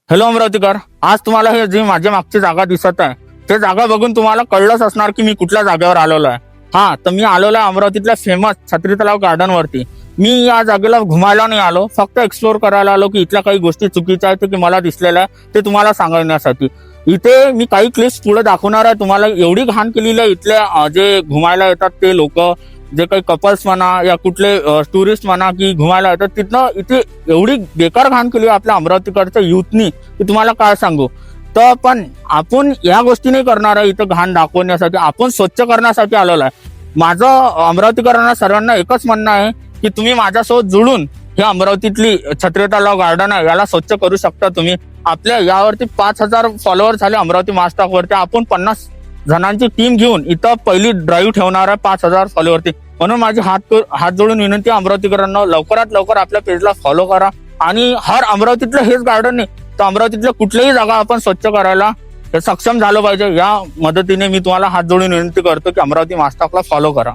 Hello अमरावतीकर, आज तुम्हाला हे जी माझ्या मागची जागा दिसत आहे ते जागा बघून तुम्हाला कळलंच असणार की मी कुठल्या जागेवर आलेलो आहे. हा, तर मी आलेलो आहे अमरावतीतल्या फेमस छत्री तलाव गार्डन वरती. मी या जागेला घुमायला नाही आलो, फक्त एक्सप्लोर करायला आलो की इथल्या काही गोष्टी चुकीच्या आहेत की मला दिसलेल्या आहे ते तुम्हाला सांगण्यासाठी. इथे मी काही क्लिप्स पुढे दाखवणार आहे तुम्हाला. एवढी घाण केलेली आहे इथल्या जे घुमायला येतात ते लोक, जे काही कपल्स म्हणा या कुठले टुरिस्ट म्हणा की घुमायला येतात, तिथनं इथे एवढी बेकार घाण केली आपल्या अमरावतीकडच्या युथनी की तुम्हाला काय सांगू. तर पण आपण या गोष्टी नाही करणार आहे इथं घाण दाखवण्यासाठी, आपण स्वच्छ करण्यासाठी आलेलो आहे. माझं अमरावतीकरांना सर्वांना एकच म्हणणं आहे की तुम्ही माझ्यासोबत जुळून हे अमरावतीतली छत्री तलाव गार्डन आहे याला स्वच्छ करू शकता तुम्ही. आपल्या यावरती 5,000 फॉलोअर झाले अमरावती मास्टॉक वरती. आपण 50 जणांची टीम घेऊन इथं पहिली ड्राईव्ह ठेवणार आहे 5,000 फॉलोवरती. म्हणून माझी हात जोडून विनंती अमरावतीकरांना, लवकरात लवकर आपल्या पेजला फॉलो करा आणि हर अमरावतीतलं हेच गार्डन नाही तर अमरावतीतल्या कुठल्याही जागा आपण स्वच्छ करायला सक्षम झालं पाहिजे. या मदतीने मी तुम्हाला हात जोडून विनंती करतो की अमरावती मास्टॉकला फॉलो करा.